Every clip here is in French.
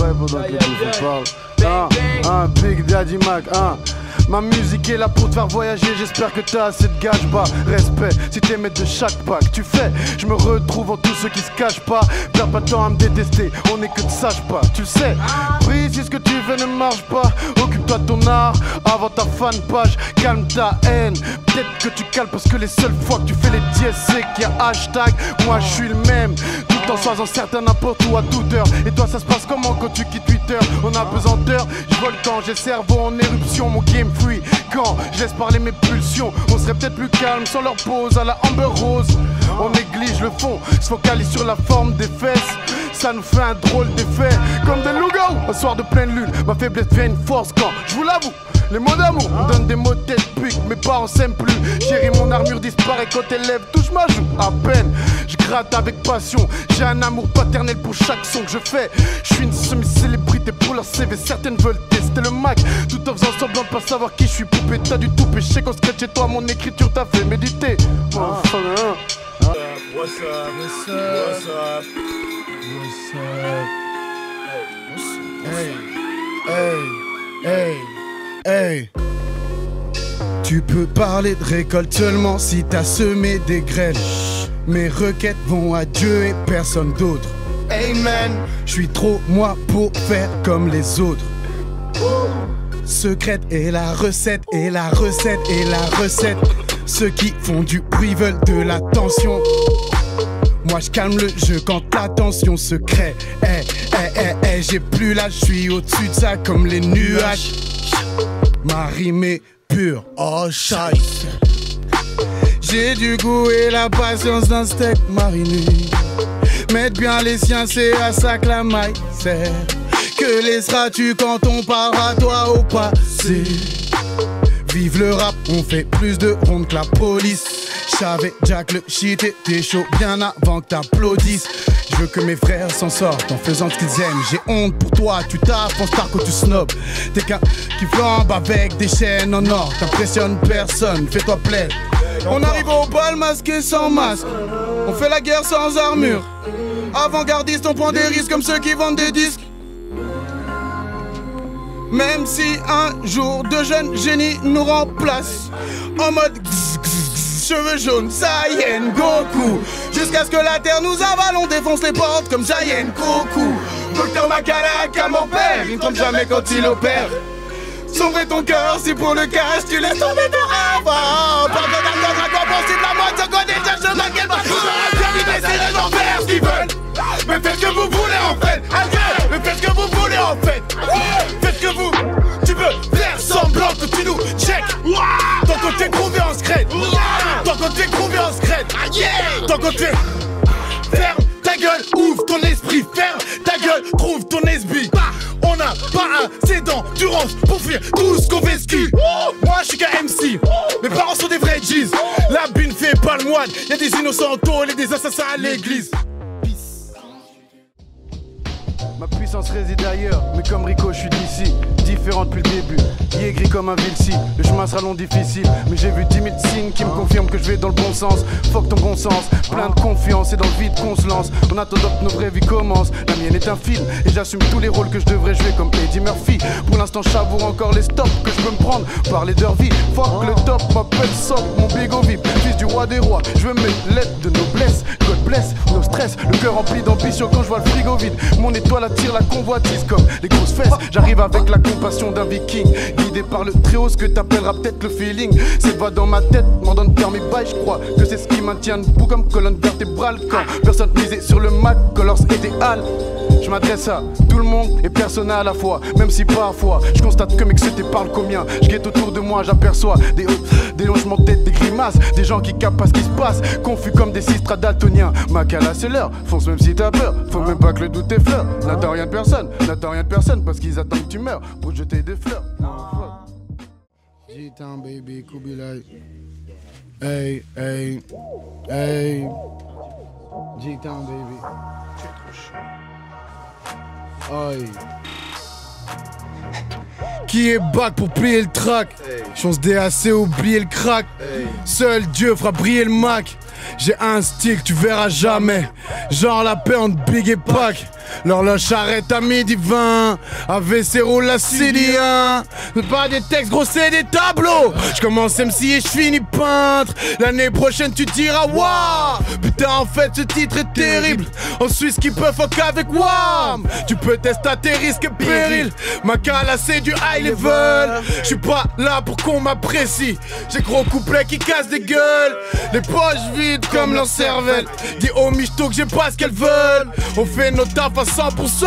travaille pendant que les bouffons parlent. Big Daddy Mac, Ma musique est là pour te faire voyager, j'espère que t'as assez de gage. Bah, respect, si t'es maître de chaque pas que tu fais, je me retrouve en tous ceux qui se cachent pas. Perds pas de temps à me détester, on est que de sages pas, tu le sais. Pris, si ce que tu fais ne marche pas, occupe-toi de ton art avant ta fanpage. Calme ta haine, peut-être que tu cales parce que les seules fois que tu fais les dièses c'est qu'il y a hashtag. Moi je suis le même, tout en sois certain n'importe où à toute heure. Et toi ça se passe comment quand tu quittes Twitter? On a pesanteur, je vole quand j'ai le cerveau en éruption. Mon game free, quand je laisse parler mes pulsions, on serait peut-être plus calme sans leur pose à la Amber Rose. On néglige le fond, se focalise sur la forme des fesses. Ça nous fait un drôle d'effet, comme des loups-garous. Un soir de pleine lune, ma faiblesse devient une force quand, je vous l'avoue, les mots d'amour me donnent des mots de tête pique. Mes parents s'aiment plus, chérie mon armure disparaît quand tes lèvres touchent ma joue. À peine, je gratte avec passion. J'ai un amour paternel pour chaque son que je fais. Je suis une semi-célébrité pour leur CV. Certaines veulent tester le Mac, tout en faisant semblant de pas savoir qui je suis. Poupée, t'as du tout péché quand scratch chez toi. Mon écriture t'a fait méditer. What's up? What's up? What's up? Hey, hey, hey, hey. Tu peux parler de récolte seulement si t'as semé des graines. Mes requêtes vont à Dieu et personne d'autre. Amen. Je suis trop moi pour faire comme les autres. Secrète est la recette, et la recette est la recette. Ceux qui font du bruit veulent de l'attention. Moi je calme le jeu quand l'attention se crée. J'ai plus l'âge, je suis au-dessus de ça comme les nuages. Ma rime est pure, oh chasse. J'ai du goût et la patience d'un steak mariné. Mettre bien les siens, c'est à ça que la maille sert. Que laisseras-tu quand on parlera toi au passé? Vive le rap, on fait plus de rondes que la police. J'avais Jack le shit était chaud bien avant que t'applaudisses. Je veux que mes frères s'en sortent en faisant ce qu'ils aiment. J'ai honte pour toi, tu taffes en star quand tu snobs. T'es qu'un qui flambe avec des chaînes en or. T'impressionnes personne, fais-toi plaisir. On arrive au bal masqué sans masque. On fait la guerre sans armure. Avant-gardiste, on prend des risques comme ceux qui vendent des disques. Même si un jour de jeunes génies nous remplacent en mode cheveux jaunes, Saiyan Goku. Jusqu'à ce que la terre nous avale, on défonce les portes comme Saiyan Goku. Docteur Makala, calme mon père, il ne trompe jamais quand il opère. Sombrer ton cœur, si pour le cash, tu laisses tomber ton rêve. Pardon d'attendre à quoi possible la moitié, on connaît déjà le chemin qu'elle va. Terminer, c'est les d'en faire ce qu'ils veulent. Mais faites ce que vous voulez en fait. Mais faites ce que vous voulez en fait. Faites ce que vous. Tu veux faire semblant que tu nous check. Tant qu'on t'est trouvé en secret. Tant qu'on t'est trouvé en secret. Tant qu'on t'est. Ferme ta gueule, ouvre ton esprit. Ferme ta gueule, trouve ton SB. On n'a pas assez d'endurance pour fuir tout ce qu'on vécu. Moi je suis qu'un MC, mes parents sont des vrais G's. La bune fait pas le moine, y'a des innocents en tôle et des assassins à l'église. Ma puissance réside ailleurs, mais comme Rico je suis d'ici. Différent depuis le début, aigri comme un Vilsi. Le chemin sera long, difficile, mais j'ai vu 10 000 signes qui me confirment que je vais dans le bon sens. Fuck ton bon sens, plein de confiance et dans le vide qu'on se lance. En attendant que nos vraies vies commencent. La mienne est un film et j'assume tous les rôles que je devrais jouer comme Eddie Murphy. Pour l'instant j'avoue encore les stops que je peux me prendre. Parler d'heure vie, fuck le top, m'appelle Sop, mon bigot vip. Fils du roi des rois, je veux mes lettres de noblesse. God bless, no stress, le cœur rempli d'ambition quand je vois le frigo vide. Mon étoile attire la convoitise comme les grosses fesses. J'arrive avec la compassion d'un viking, guidé par le très haut, ce que t'appelleras peut-être le feeling. Cette voix dans ma tête m'en donne permis bail, je crois que c'est ce qui maintient debout comme colonne vertébrale. Quand personne misait sur le Mac, Colors idéal. Je m'adresse à tout le monde et personne à la fois. Même si parfois je constate que mes c'était parlent combien. Je guette autour de moi, j'aperçois des longements de tête, des grimaces. Des gens qui capent pas ce qui se passe, confus comme des sistres daltoniens. Macala c'est l'heure, fonce même si t'as peur. Faut même pas que le doute effleure. N'attends rien de personne, n'attends rien de personne. Parce qu'ils attendent que tu meurs pour te jeter des fleurs. G-Town baby, Kubilai. Hey, hey, hey. G-Town baby. Aïe. Qui est back pour plier le track? Chance DAC, oublier le crack. Seul Dieu fera briller le Mac. J'ai un style que tu verras jamais. Genre la paix entre Big et Pac. L'horloge s'arrête à midi 20. AVC roule la CD1. Pas des textes, gros, c'est des tableaux. Je commence MC et je finis peintre. L'année prochaine, tu diras waouh. Putain, en fait, ce titre est terrible. En Suisse, qui peut fuck avec WAM. Tu peux tester à tes risques et périls. Ma cala, c'est du high level. Je suis pas là pour qu'on m'apprécie. J'ai gros couplets qui cassent des gueules. Les poches vides comme leur cervelle. Dis aux michtos que j'ai pas ce qu'elles veulent. On fait nos tafs à 100%.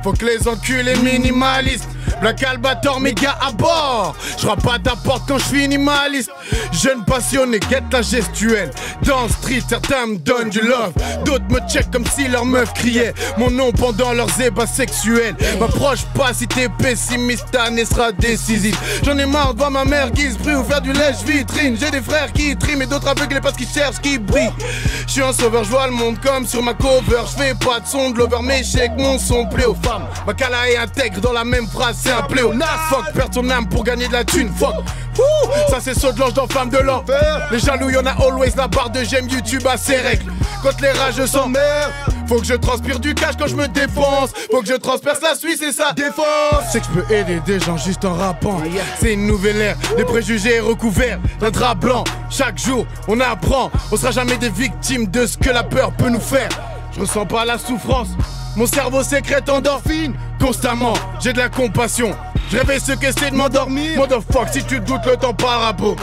Faut que les enculés minimalistes. Black Albator, mes gars à bord. Je rappe pas ta porte quand je suis minimaliste. Jeune passionné, guette la gestuelle. Dans le street, certains me donnent du love. D'autres me check comme si leur meuf criait mon nom pendant leurs ébats sexuels. M'approche pas si t'es pessimiste, ta année sera décisive. J'en ai marre de voir ma mère guise pris ou faire du lèche-vitrine. J'ai des frères qui triment et d'autres aveuglés parce qu'ils cherchent qui brillent. Je suis un sauveur, je vois le monde comme sur ma cover. Je fais pas de son de l'over, mais j'ai que mon son plaît aux femmes. Ma cala est intègre dans la même phrase, c'est un pléonasme. Fuck, perd ton âme pour gagner de la thune, fuck. Ça c'est saut de l'ange dans Femme de l'Enfer. Les jaloux y'en a always, la barre de j'aime YouTube a ses règles. Quand les rageux s'emmerdent, faut que je transpire du cash quand je me défonce. Faut que je transperce la Suisse et sa défense. C'est que je peux aider des gens juste en rappant. C'est une nouvelle ère, les préjugés recouverts d'un drap blanc. Chaque jour on apprend, on sera jamais des victimes de ce que la peur peut nous faire. Je ressens pas la souffrance, mon cerveau sécrète endorphine. Constamment, j'ai de la compassion. Je réveille ce que c'est de m'endormir. Motherfuck, si tu doutes, le temps par à bout.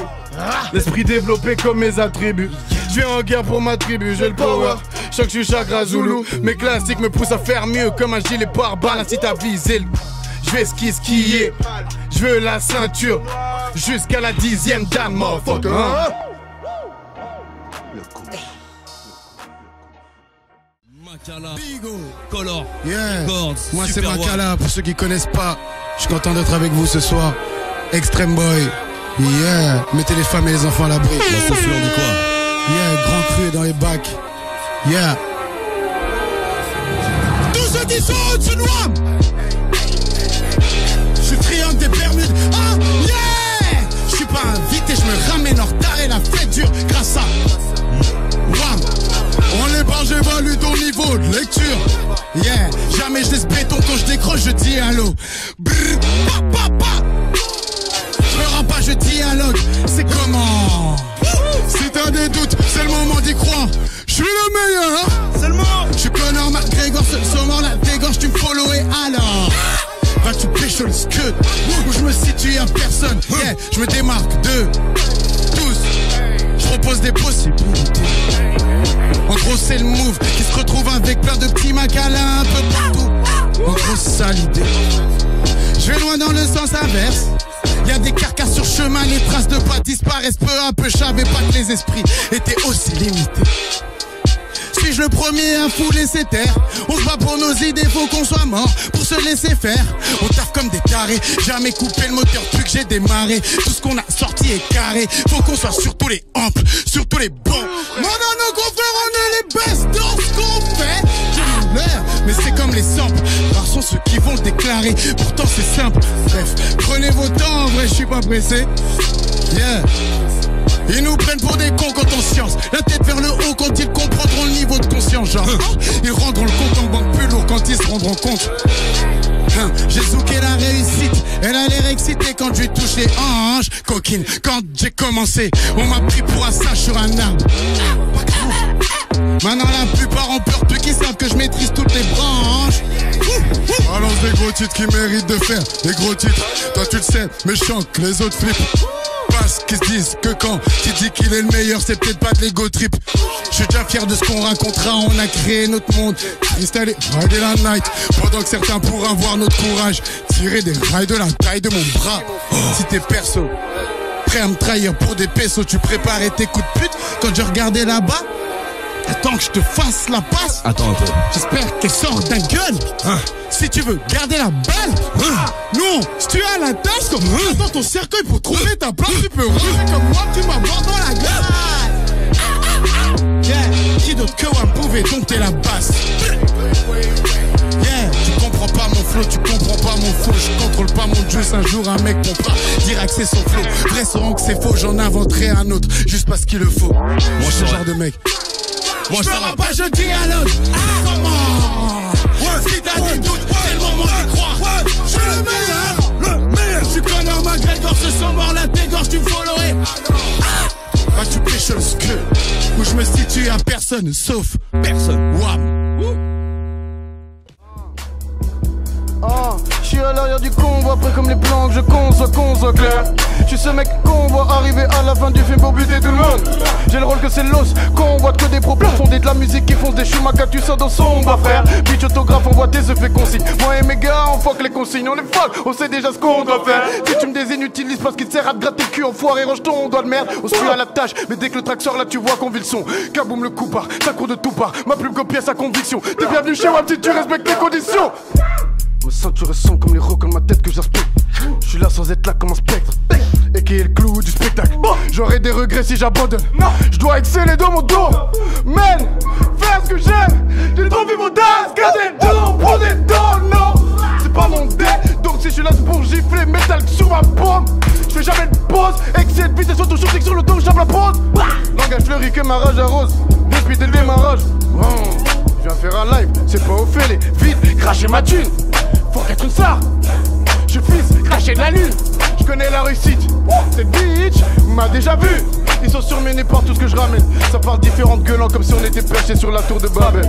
L'esprit développé comme mes attributs. Je viens en guerre pour ma tribu, j'ai le power. Choc, je suis chakra Zulu. Mes classiques me poussent à faire mieux. Comme un gilet pare-balles, si t'as visé. Je vais skier. Je veux la ceinture. Jusqu'à la 10e dame, motherfucker. Makala, Bigo, Color, Yeah, Chords, moi c'est Super Makala, pour ceux qui connaissent pas. Je suis content d'être avec vous ce soir. Extreme Boy, yeah, mettez les femmes et les enfants à l'abri. La sauce on dit quoi? Yeah, grand cru dans les bacs. Yeah. Tous ceux qui sont au-dessus de moi. Je suis triomphe des Bermudes. Ah, yeah. Je suis pas invité, je me ramène en retard et la fête dure grâce à Wam. On les barre, j'évalue ton niveau de lecture. Yeah, jamais je laisse béton quand je décroche, je dialogue. Brrr, pa, pa, pa. Je me rends pas, je dialogue. C'est comment? Si t'as des doutes, c'est le moment d'y croire. Je suis le meilleur. Seulement. Je suis Conor McGregor, ce mort la dégorge, tu me follow et alors vas-tu pécho le scud? Où je me situe à personne. Yeah, je me démarque de tous. Je propose des possibilités. En gros c'est le move qui se retrouve avec plein de petits macalins un peu partout. En gros c'est ça l'idée. Je vais loin dans le sens inverse. Y'a des carcasses sur chemin, les traces de pas disparaissent peu à peu. Je savais pas que les esprits étaient aussi limités. Suis-je le premier à fouler ses terres? On se bat pour nos idées, faut qu'on soit mort pour se laisser faire. On taffe comme des tarés, jamais coupé le moteur depuis que j'ai démarré. Tout ce qu'on a sorti est carré, faut qu'on soit sur tous les amples, sur tous les bons. Mon non, nos confrères, on est les best dans ce qu'on fait. J'ai l'air, mais c'est comme les samples. Rares sont ceux qui vont le déclarer, pourtant c'est simple. Bref, prenez vos temps, en vrai je suis pas pressé. Yeah. Ils nous prennent pour des cons quand on science. La tête vers le haut quand ils comprendront le niveau de conscience. Genre, ils rendront le compte en banque plus lourd quand ils se rendront compte. J'ai zouké la réussite. Elle a l'air excitée quand je lui touche les hanches. Coquine, quand j'ai commencé, on m'a pris pour un singe sur un arbre. Maintenant la plupart ont peur, plus qu'ils savent que je maîtrise toutes les branches. Balance des gros titres qui méritent de faire des gros titres. Toi tu le sais, méchant que les autres flippent. Parce qu'ils se disent que quand tu dis qu'il est le meilleur, c'est peut-être pas de l'ego trip. Je suis déjà fier de ce qu'on racontera, on a créé notre monde. Installé, rider la night. Pendant que certains pourraient avoir notre courage, tirer des rails de la taille de mon bras. Si t'es perso, prêt à me trahir pour des pesos, tu préparais tes coups de pute quand je regardais là-bas. Attends que je te fasse la passe. Attends un peu. J'espère qu'elle sort d'un gun. Si tu veux garder la balle, non, si tu as la tasse comme dans ton cercueil pour trouver ta place, tu peux ranger comme moi, tu m'abordes dans la gueule. Yeah, qui d'autre que moi pouvait dompter la basse? Yeah, tu comprends pas mon flow, tu comprends pas mon flow. Je contrôle pas mon juice, un jour un mec comprend. Dira que c'est son flow, vrai sauront que c'est faux. J'en inventerai un autre, juste parce qu'il le faut. Moi je suis ce genre de mec. Moi je me pas, je dialogue. Comment? Si t'as des doutes, c'est le moment d'y croire. Je suis le meilleur, je suis Conor McGregor, ce sang mort la dégorge du Bolloré. Bah tu quelque chose que où je me situe à personne sauf personne. Wham. Je suis à l'arrière du convoi, prêt comme les plans que je conçois clair. Je suis ce mec qu'on voit arriver à la fin du film pour buter tout le monde. J'ai le rôle que c'est l'os, qu'on voit que des propos fondés, de la musique qui fonce des Schumacher, tu sors dans son bas frère. Bitch autographe, on voit tes effets consignes. Moi et mes gars, on fuck les consignes, on est fuck, on sait déjà ce qu'on doit faire. Si tu me désinutilises parce qu'il te sert à te gratter le cul, enfoiré, range ton doigt de merde. On se tue à la tâche, mais dès que le track sort là, tu vois qu'on vit le son. Kaboum le coup part, ça court de tout part, ma plume copie à sa conviction. T'es bienvenu chez moi si tu respectes les conditions. Me sens, tu ressens comme les rocs dans ma tête que j'inspecte. Je suis là sans être là comme un spectre. Et qui est le clou du spectacle. J'aurais des regrets si j'abandonne. Je dois exceller dans mon dos. Man, faire ce que j'aime. J'ai trop vu mon dance, casser le dos, prendre des dents, non. C'est pas mon dé, donc si je suis là c'est pour gifler métal sur ma paume. Je fais jamais de pause, excès de vitesse auto-shooting sur le dos, j'appe la pause. Langage fleuri que ma rage arrose. Depuis dès le démarrage. Je viens faire un live, c'est pas au fêlé. Vite, cracher ma thune. Faut qu'être une star. Je fils, cracher de la lune. Je connais la réussite. Cette bitch m'a déjà vu. Ils sont surmenés par tout ce que je ramène. Ça parle différentes gueulant comme si on était perché sur la tour de Babel.